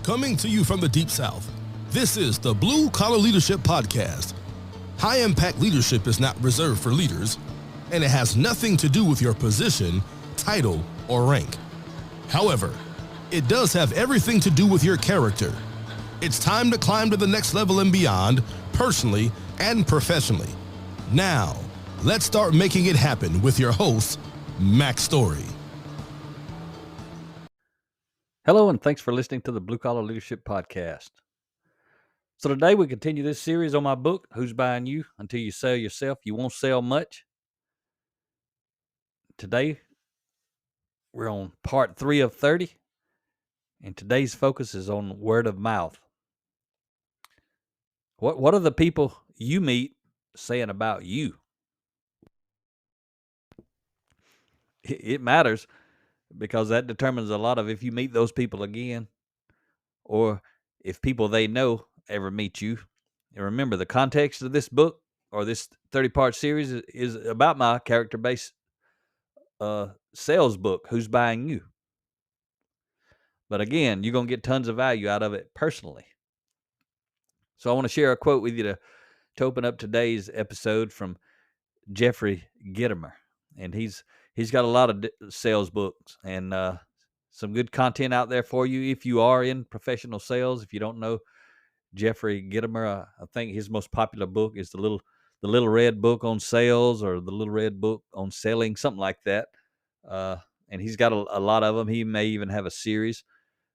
Coming to you from the Deep South, this is the Blue Collar Leadership Podcast. High impact leadership is not reserved for leaders, and it has nothing to do with your position, title, or rank. However, it does have everything to do with your character. It's time to climb to the next level and beyond, personally and professionally. Now, let's start making it happen with your host, Mac Story. Hello, and thanks for listening to the Blue Collar Leadership Podcast. So today we continue this series on my book, Who's Buying You? Until You Sell Yourself, You Won't Sell Much. Today, we're on part 3 of 30, and today's focus is on word of mouth. What are the people you meet saying about you? It matters because that determines a lot of if you meet those people again or if people they know ever meet you. And remember, the context of this book or this 30-part series is about my character-based sales book, Who's Buying You? But again, you're going to get tons of value out of it personally. So I want to share a quote with you to open up today's episode from Jeffrey Gitomer. And he's got a lot of sales books and some good content out there for you if you are in professional sales. If you don't know Jeffrey Gitomer, I think his most popular book is the little red book on sales, or the little red book on selling, something like that. And he's got a lot of them. He may even have a series.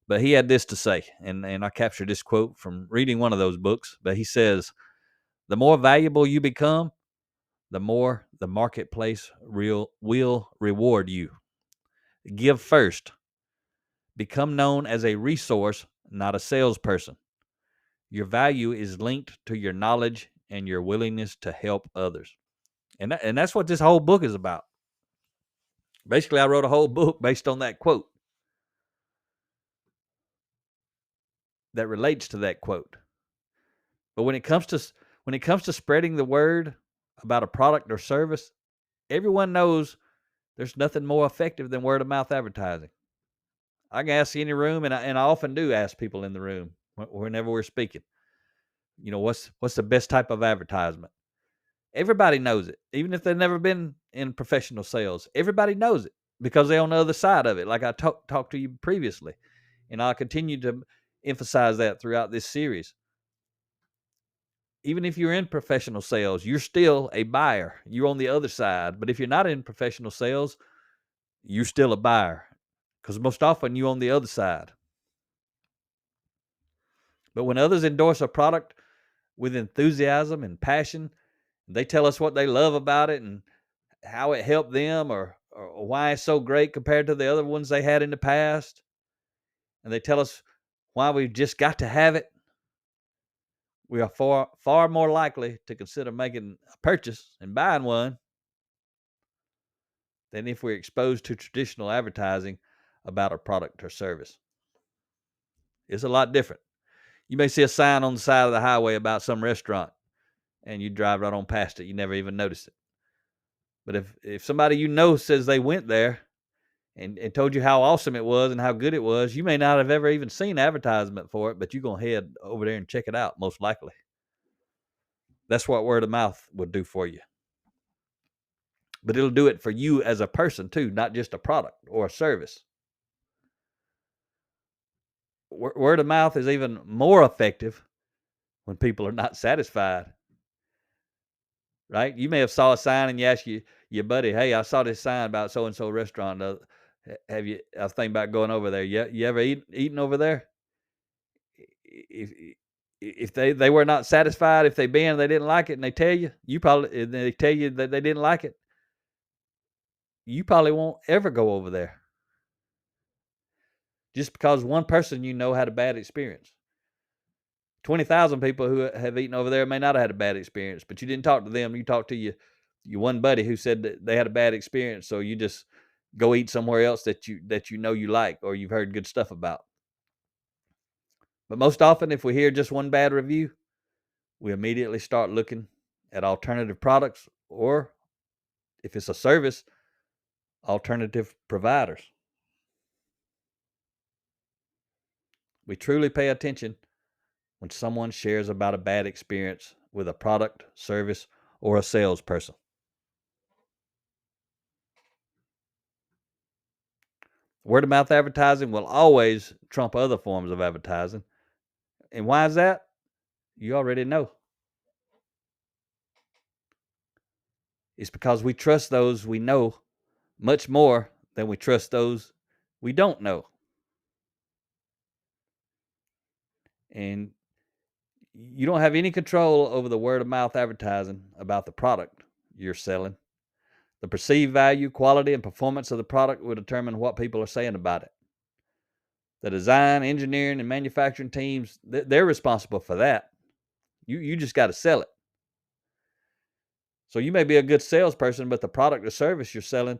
But he had this to say, and I captured this quote from reading one of those books. But he says, "The more valuable you become, the more the marketplace will reward you. Give first. Become known as a resource, not a salesperson. Your value is linked to your knowledge and your willingness to help others." And that's what this whole book is about. Basically, I wrote a whole book based on that quote that relates to that quote. But when it comes to spreading the word about a product or service, everyone knows there's nothing more effective than word of mouth advertising. I can ask any room, and I often do ask people in the room whenever we're speaking, what's the best type of advertisement? Everybody knows it, even if they've never been in professional sales. Everybody knows it because they're on the other side of it, like I talked to you previously. And I'll continue to emphasize that throughout this series. Even if you're in professional sales, you're still a buyer. You're on the other side. But if you're not in professional sales, you're still a buyer, because most often you're on the other side. But when others endorse a product with enthusiasm and passion, they tell us what they love about it and how it helped them, or why it's so great compared to the other ones they had in the past, and they tell us why we've just got to have it, we are far more likely to consider making a purchase and buying one than if we're exposed to traditional advertising about a product or service. It's a lot different. You may see a sign on the side of the highway about some restaurant, and you drive right on past it. You never even notice it. But if somebody you know says they went there and told you how awesome it was and how good it was, you may not have ever even seen advertisement for it, but you're going to head over there and check it out, most likely. That's what word of mouth would do for you. But it'll do it for you as a person too, not just a product or a service. Word of mouth is even more effective when people are not satisfied. Right? You may have saw a sign and you ask your buddy, "Hey, I saw this sign about so-and-so restaurant. I was thinking about going over there. You ever eaten over there?" If they were not satisfied, if they didn't like it, and they tell you, they tell you that they didn't like it, you probably won't ever go over there. Just because one person had a bad experience. 20,000 people who have eaten over there may not have had a bad experience, but you didn't talk to them. You talked to your one buddy who said that they had a bad experience, so you just go eat somewhere else that you like, or you've heard good stuff about. But most often, if we hear just one bad review, we immediately start looking at alternative products, or if it's a service, alternative providers. We truly pay attention when someone shares about a bad experience with a product, service, or a salesperson. Word of mouth advertising will always trump other forms of advertising. And why is that? You already know. It's because we trust those we know much more than we trust those we don't know. And you don't have any control over the word of mouth advertising about the product you're selling. The perceived value, quality, and performance of the product will determine what people are saying about it. The design, engineering, and manufacturing teams, they're responsible for that. You just got to sell it. So you may be a good salesperson, but the product or service you're selling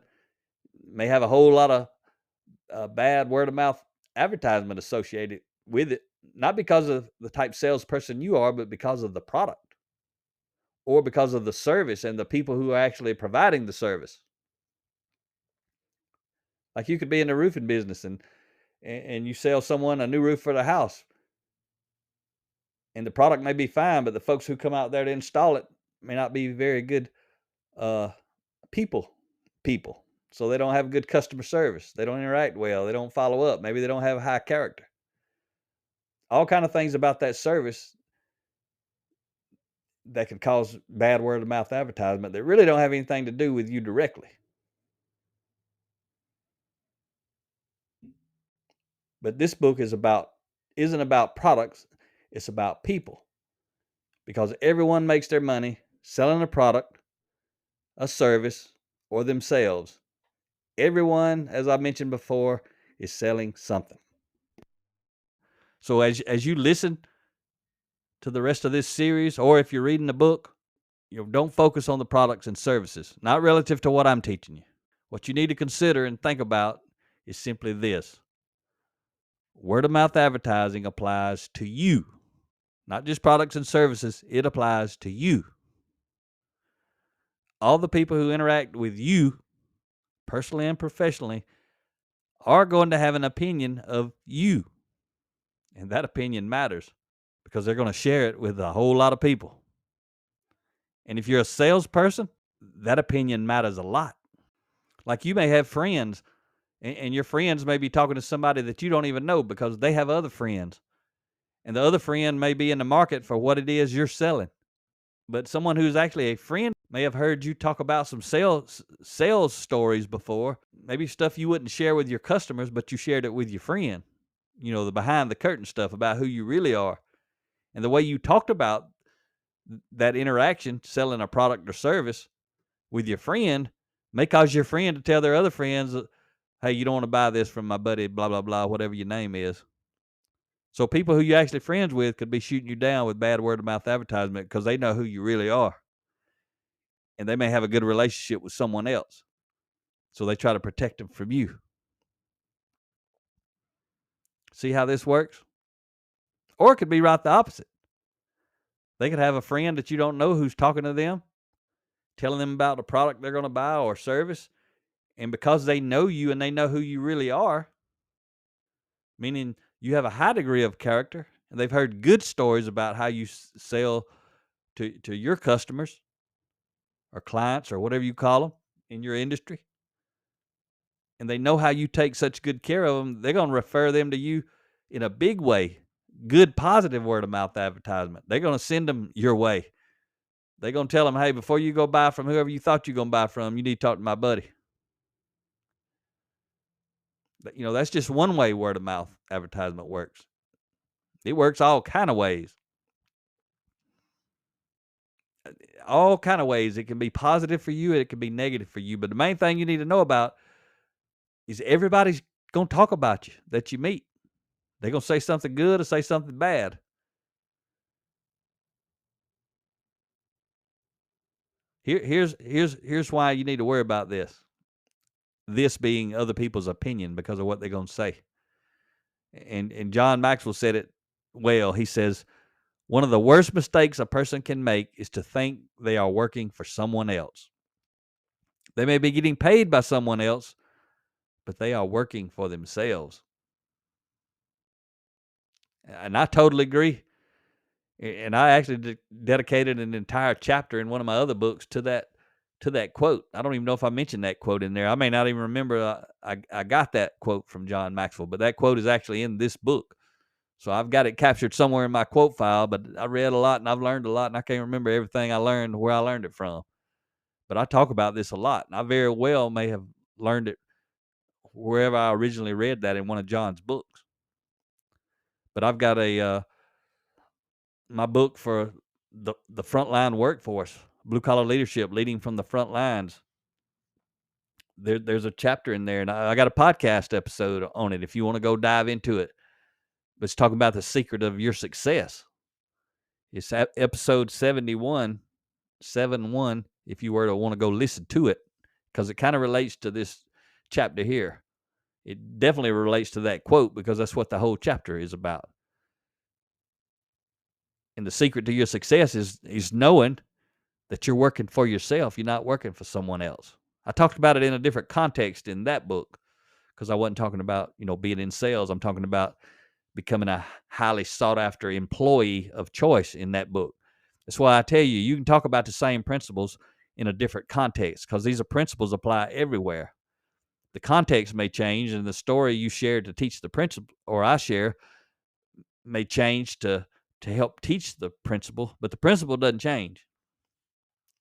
may have a whole lot of bad word of mouth advertisement associated with it, not because of the type salesperson you are, but because of the product or because of the service and the people who are actually providing the service. Like you could be in the roofing business and you sell someone a new roof for the house, and the product may be fine, but the folks who come out there to install it may not be very good uh, people. So they don't have good customer service. They don't interact well. They don't follow up. Maybe they don't have high character. All kind of things about that service that could cause bad word of mouth advertisement that really don't have anything to do with you directly. But this book isn't about products, it's about people. Because everyone makes their money selling a product, a service, or themselves. Everyone, as I mentioned before, is selling something. So as you listen to the rest of this series, or if you're reading the book, don't focus on the products and services, not relative to what I'm teaching you. What you need to consider and think about is simply this. Word of mouth advertising applies to you, not just products and services. It applies to you. All the people who interact with you, personally and professionally, are going to have an opinion of you. And that opinion matters because they're going to share it with a whole lot of people. And if you're a salesperson, that opinion matters a lot. Like you may have friends, and your friends may be talking to somebody that you don't even know because they have other friends. And the other friend may be in the market for what it is you're selling. But someone who's actually a friend may have heard you talk about some sales stories before, maybe stuff you wouldn't share with your customers, but you shared it with your friend. The behind the curtain stuff about who you really are. And the way you talked about that interaction, selling a product or service with your friend, may cause your friend to tell their other friends, hey, you don't want to buy this from my buddy, blah, blah, blah, whatever your name is. So people who you're actually friends with could be shooting you down with bad word of mouth advertisement because they know who you really are. And they may have a good relationship with someone else. So they try to protect them from you. See how this works? Or it could be right the opposite. They could have a friend that you don't know who's talking to them, telling them about the product they're going to buy or service. And because they know you and they know who you really are, meaning you have a high degree of character, and they've heard good stories about how you sell to your customers or clients or whatever you call them in your industry, and they know how you take such good care of them, they're going to refer them to you in a big way. Good, positive word of mouth advertisement. They're going to send them your way. They're going to tell them, hey, before you go buy from whoever you thought you're going to buy from, you need to talk to my buddy. That's just one way word of mouth advertisement works. It works all kind of ways. All kind of ways. It can be positive for you, it can be negative for you. But the main thing you need to know about is everybody's going to talk about you that you meet. They're going to say something good or say something bad. Here's why you need to worry about this. This being other people's opinion because of what they're going to say. And John Maxwell said it well. He says, one of the worst mistakes a person can make is to think they are working for someone else. They may be getting paid by someone else, but they are working for themselves. And I totally agree. And I actually dedicated an entire chapter in one of my other books to that quote. I don't even know if I mentioned that quote in there. I may not even remember I got that quote from John Maxwell, but that quote is actually in this book. So I've got it captured somewhere in my quote file, but I read a lot and I've learned a lot, and I can't remember everything I learned, where I learned it from. But I talk about this a lot, and I very well may have learned it wherever I originally read that in one of John's books. But I've got my book for the frontline workforce, blue collar leadership, leading from the front lines. There's a chapter in there, and I got a podcast episode on it if you want to go dive into it. But it's talking about the secret of your success. It's episode 71, 7-1, if you were to want to go listen to it, because it kind of relates to this chapter here. It definitely relates to that quote, because that's what the whole chapter is about. And the secret to your success is knowing that you're working for yourself. You're not working for someone else. I talked about it in a different context in that book, because I wasn't talking about, being in sales. I'm talking about becoming a highly sought after employee of choice in that book. That's why I tell you, you can talk about the same principles in a different context, because these are principles apply everywhere. The context may change, and the story you share to teach the principle, or I share, may change to help teach the principle, but the principle doesn't change.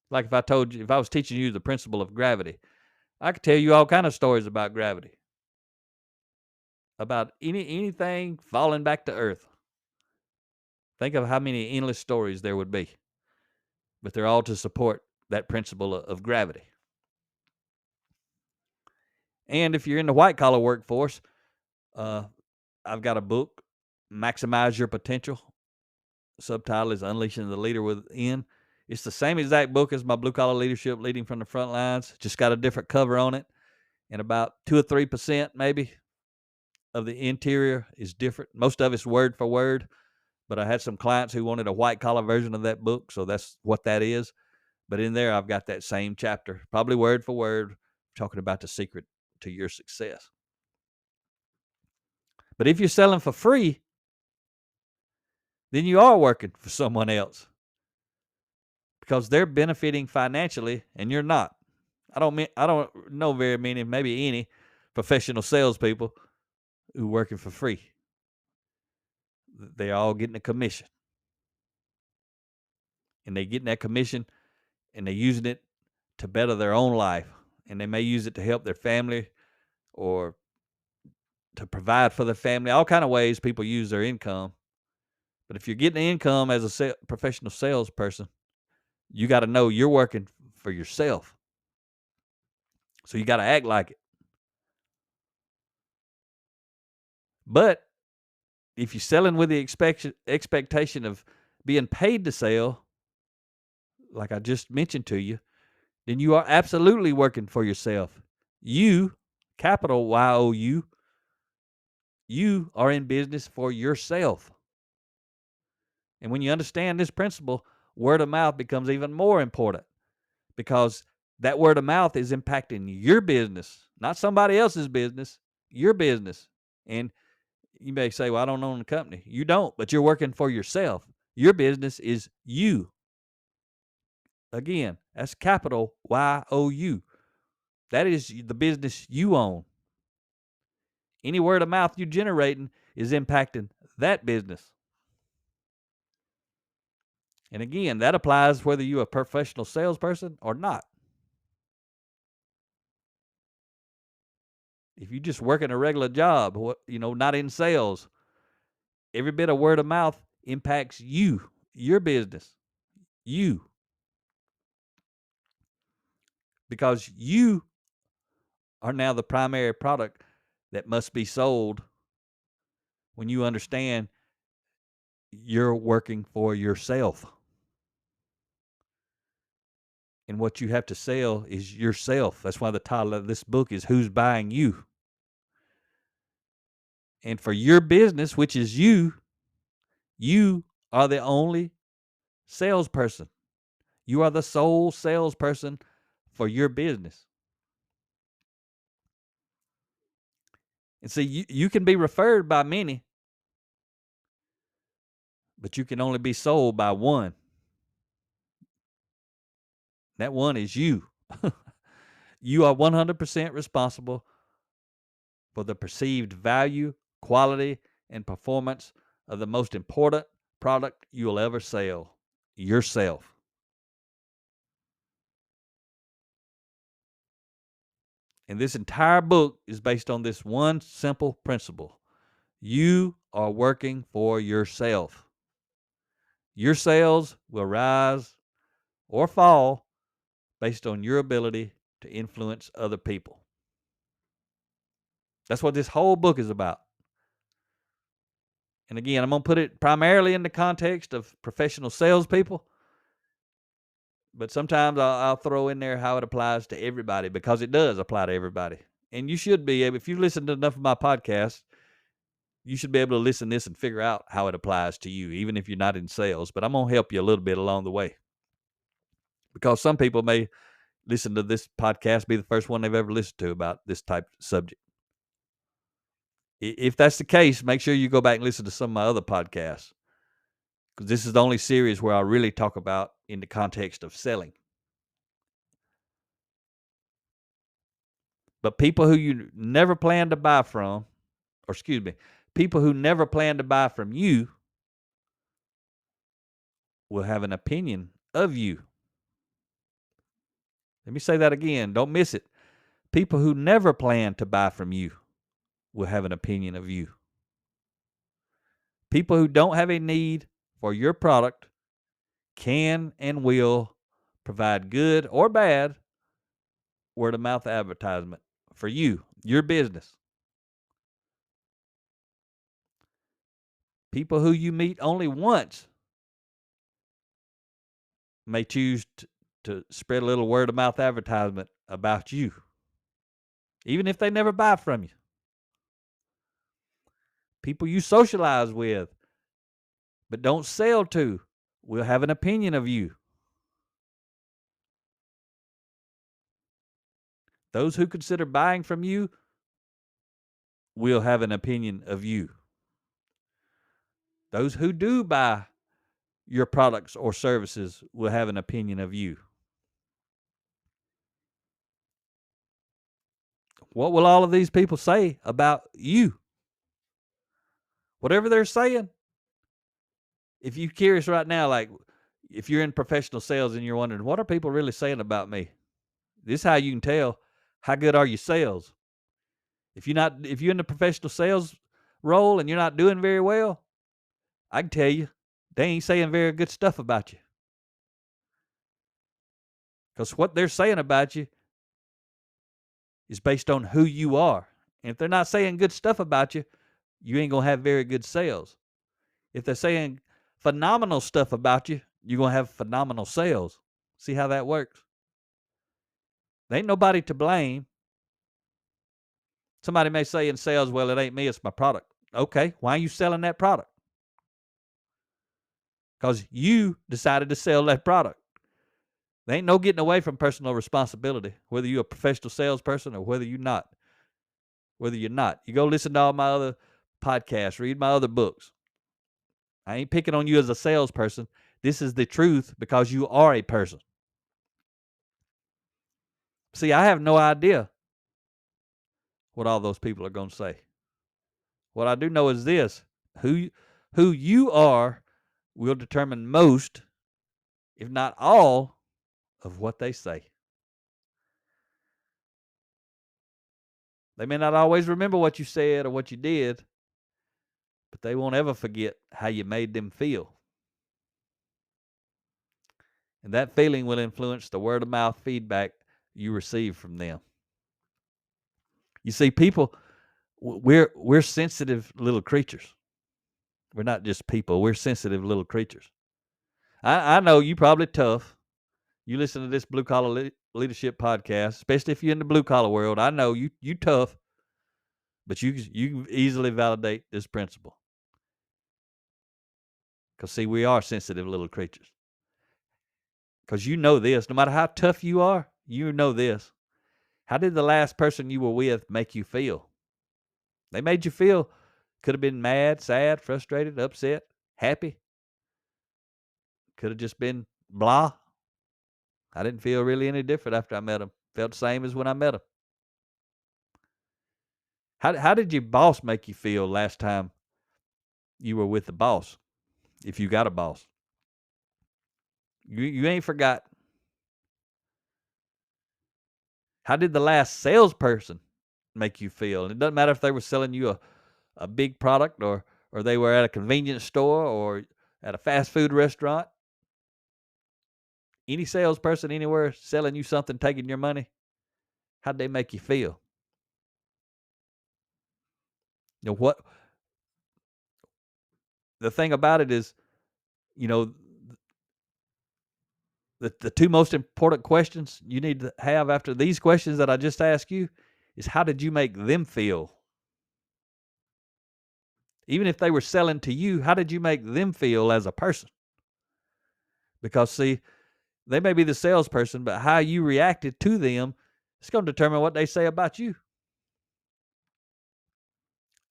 Like if I was teaching you the principle of gravity, I could tell you all kind of stories about gravity, about anything falling back to earth. Think of how many endless stories there would be, but they're all to support that principle of gravity. And if you're in the white collar workforce, I've got a book, Maximize Your Potential. Subtitle is Unleashing the Leader Within. It's the same exact book as my Blue Collar Leadership, Leading from the Front Lines. Just got a different cover on it, and about 2 or 3% maybe of the interior is different. Most of it's word for word, but I had some clients who wanted a white collar version of that book, so that's what that is. But in there, I've got that same chapter, probably word for word, talking about the secret to your success. But if you're selling for free, then you are working for someone else, because they're benefiting financially and you're not. I don't know very many, maybe any, professional salespeople who are working for free. They're all getting a commission, and they're getting that commission, and they're using it to better their own life, and they may use it to help their family or to provide for their family. All kind of ways people use their income. But if you're getting income as a professional salesperson, you got to know you're working for yourself. So you got to act like it. But if you're selling with the expectation of being paid to sell, like I just mentioned to you, then you are absolutely working for yourself. You, capital Y-O-U, you are in business for yourself. And when you understand this principle, word of mouth becomes even more important, because that word of mouth is impacting your business, not somebody else's business, your business. And you may say, well, I don't own the company. You don't, but you're working for yourself. Your business is you. Again, that's capital Y-O-U. That is the business you own. Any word of mouth you're generating is impacting that business. And again, that applies whether you're a professional salesperson or not. If you just working a regular job, not in sales, every bit of word of mouth impacts you, your business, you. Because you are now the primary product that must be sold when you understand you're working for yourself. And what you have to sell is yourself. That's why the title of this book is Who's Buying You? And for your business, which is you are the only salesperson. You are the sole salesperson for your business. And see, you can be referred by many, but you can only be sold by one. That one is you. You are 100% responsible for the perceived value, quality, and performance of the most important product you'll ever sell, yourself. And this entire book is based on this one simple principle. You are working for yourself. Your sales will rise or fall based on your ability to influence other people. That's what this whole book is about. And again, I'm going to put it primarily in the context of professional salespeople, but sometimes I'll throw in there how it applies to everybody, because it does apply to everybody. And you should be able, if you've listened to enough of my podcasts, you should be able to listen to this and figure out how it applies to you, even if you're not in sales. But I'm going to help you a little bit along the way, because some people may listen to this podcast, be the first one they've ever listened to about this type of subject. If that's the case, make sure you go back and listen to some of my other podcasts, because this is the only series where I really talk about in the context of selling. But people who you never plan to buy from, or excuse me, people who never plan to buy from you will have an opinion of you. Let me say that again. Don't miss it. People who never plan to buy from you will have an opinion of you. People who don't have a need for your product can and will provide good or bad word of mouth advertisement for you, your business. People who you meet only once may choose to spread a little word of mouth advertisement about you, even if they never buy from you. People you socialize with but don't sell to will have an opinion of you. Those who consider buying from you will have an opinion of you. Those who do buy your products or services will have an opinion of you. What will all of these people say about you? Whatever they're saying, if you're curious right now, like if you're in professional sales and you're wondering, what are people really saying about me? This is how you can tell how good are your sales. If you're in the professional sales role and you're not doing very well, I can tell you, they ain't saying very good stuff about you. Because what they're saying about you is based on who you are. And if they're not saying good stuff about you, you ain't going to have very good sales. If they're saying phenomenal stuff about you, you're going to have phenomenal sales. See how that works? There ain't nobody to blame. Somebody may say in sales, well, it ain't me, it's my product. Okay, why are you selling that product? Because you decided to sell that product. There ain't no getting away from personal responsibility, whether you're a professional salesperson or whether you're not. You go listen to all my other podcasts, read my other books. I ain't picking on you as a salesperson. This is the truth, because you are a person. See, I have no idea what all those people are going to say. What I do know is this: who you are will determine most, if not all, of what they say. They may not always remember what you said or what you did, but they won't ever forget how you made them feel. And that feeling will influence the word of mouth feedback you receive from them. You see, people, we're sensitive little creatures. We're not just people. We're sensitive little creatures. I know you probably tough. You listen to this Blue Collar Leadership podcast, especially if you're in the blue collar world. I know you tough, but you can easily validate this principle. Because, see, we are sensitive little creatures. Because you know this. No matter how tough you are, you know this. How did the last person you were with make you feel? They made you feel, could have been mad, sad, frustrated, upset, happy. could have just been blah. I didn't feel really any different after I met him. Felt the same as when I met him. How did your boss make you feel last time you were with the boss? If you got a boss, you ain't forgot. How did the last salesperson make you feel? And it doesn't matter if they were selling you a big product or they were at a convenience store or at a fast food restaurant. Any salesperson anywhere selling you something, taking your money, how'd they make you feel? You know what? The thing about it is, you know, the two most important questions you need to have after these questions that I just asked you is, how did you make them feel? Even if they were selling to you, how did you make them feel as a person? Because, see, they may be the salesperson, but how you reacted to them is going to determine what they say about you,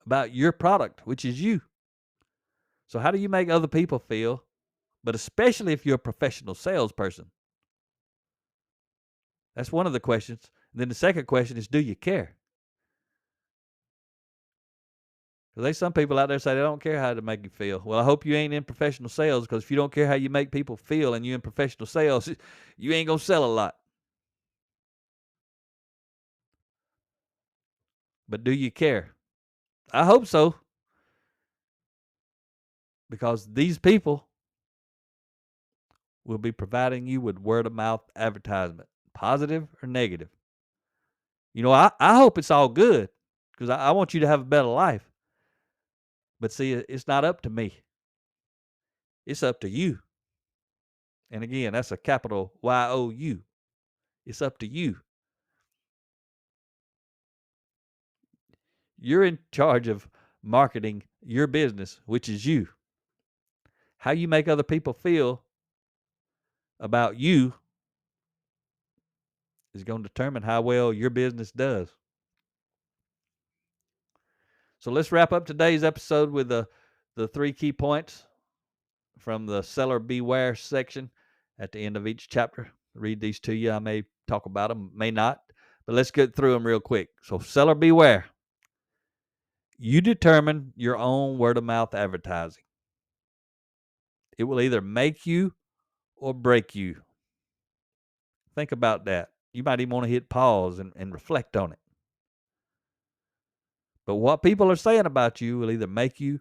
about your product, which is you. So how do you make other people feel? But especially if you're a professional salesperson. That's one of the questions. And then the second question is, do you care? Because there's some people out there say they don't care how to make you feel. Well, I hope you ain't in professional sales, because if you don't care how you make people feel and you're in professional sales, you ain't going to sell a lot. But do you care? I hope so. Because these people will be providing you with word of mouth advertisement, positive or negative. You know, I hope it's all good, because I want you to have a better life. But see, it's not up to me. It's up to you. And again, that's a capital Y-O-U. It's up to you. You're in charge of marketing your business, which is you. How you make other people feel about you is going to determine how well your business does. So let's wrap up today's episode with the 3 key points from the Seller Beware section at the end of each chapter. Read these to you. I may talk about them, may not, but let's get through them real quick. So, Seller Beware. You determine your own word-of-mouth advertising. It will either make you or break you. Think about that. You might even want to hit pause and reflect on it. But what people are saying about you will either make you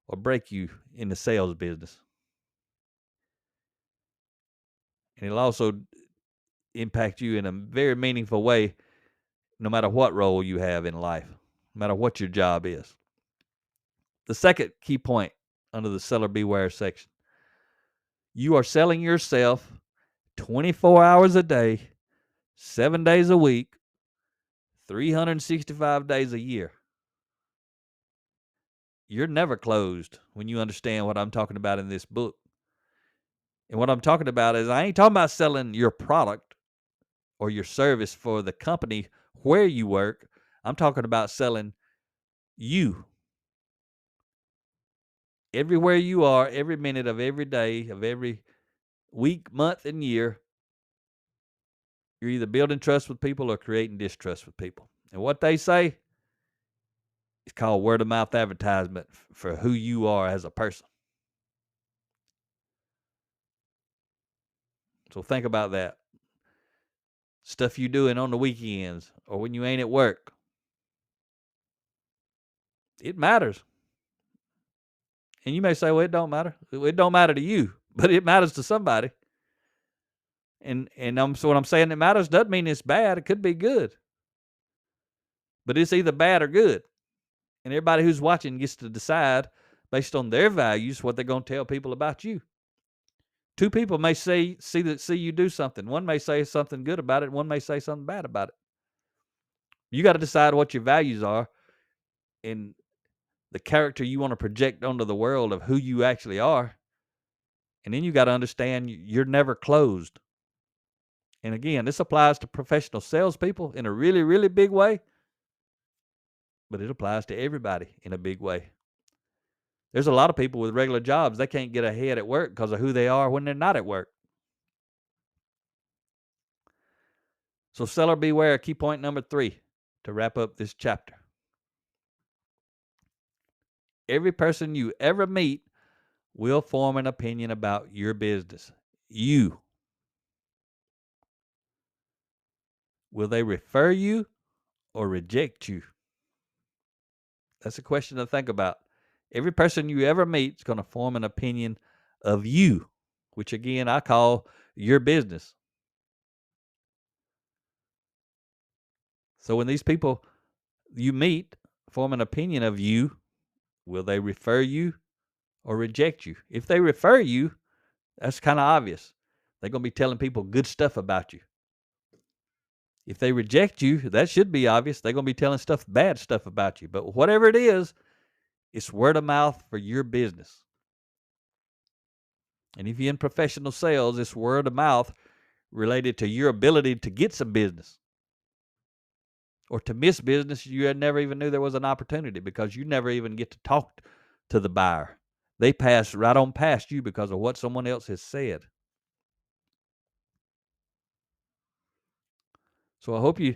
or break you in the sales business. And it'll also impact you in a very meaningful way, no matter what role you have in life, no matter what your job is. The second key point under the Seller Beware section: you are selling yourself 24 hours a day, 7 days a week, 365 days a year. You're never closed when you understand what I'm talking about in this book. And what I'm talking about is, I ain't talking about selling your product or your service for the company where you work. I'm talking about selling you. Everywhere you are, every minute of every day, of every week, month, and year, you're either building trust with people or creating distrust with people. And what they say is called word of mouth advertisement for who you are as a person. So think about that. Stuff you doing on the weekends or when you ain't at work. It matters. And you may say, well, it don't matter. It don't matter to you, but it matters to somebody. And so what I'm saying, it matters doesn't mean it's bad. It could be good. But it's either bad or good. And everybody who's watching gets to decide based on their values what they're going to tell people about you. Two people may see you do something. One may say something good about it. One may say something bad about it. You got to decide what your values are and the character you want to project onto the world of who you actually are. And then you got to understand you're never closed. And again, this applies to professional salespeople in a really, really big way, but it applies to everybody in a big way. There's a lot of people with regular jobs. They can't get ahead at work because of who they are when they're not at work. So seller beware, key point number 3 to wrap up this chapter. Every person you ever meet will form an opinion about your business. You. Will they refer you or reject you? That's a question to think about. Every person you ever meet is going to form an opinion of you, which again I call your business. So when these people you meet form an opinion of you, will they refer you or reject you? If they refer you, that's kind of obvious. They're going to be telling people good stuff about you. If they reject you, that should be obvious. They're going to be telling bad stuff about you. But whatever it is, it's word of mouth for your business. And if you're in professional sales, it's word of mouth related to your ability to get some business. Or to miss business you never even knew there was an opportunity because you never even get to talk to the buyer. They pass right on past you because of what someone else has said. So I hope you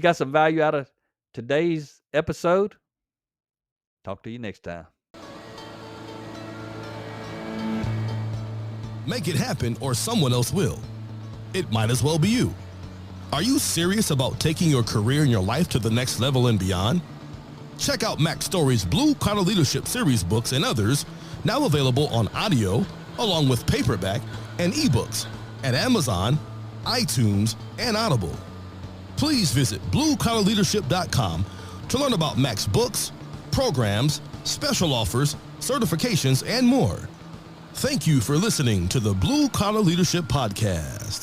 got some value out of today's episode. Talk to you next time. Make it happen or someone else will. It might as well be you. Are you serious about taking your career and your life to the next level and beyond? Check out Mac Story's Blue Collar Leadership series books and others, now available on audio, along with paperback and ebooks at Amazon, iTunes, and Audible. Please visit bluecollarleadership.com to learn about Mac's books, programs, special offers, certifications, and more. Thank you for listening to the Blue Collar Leadership Podcast.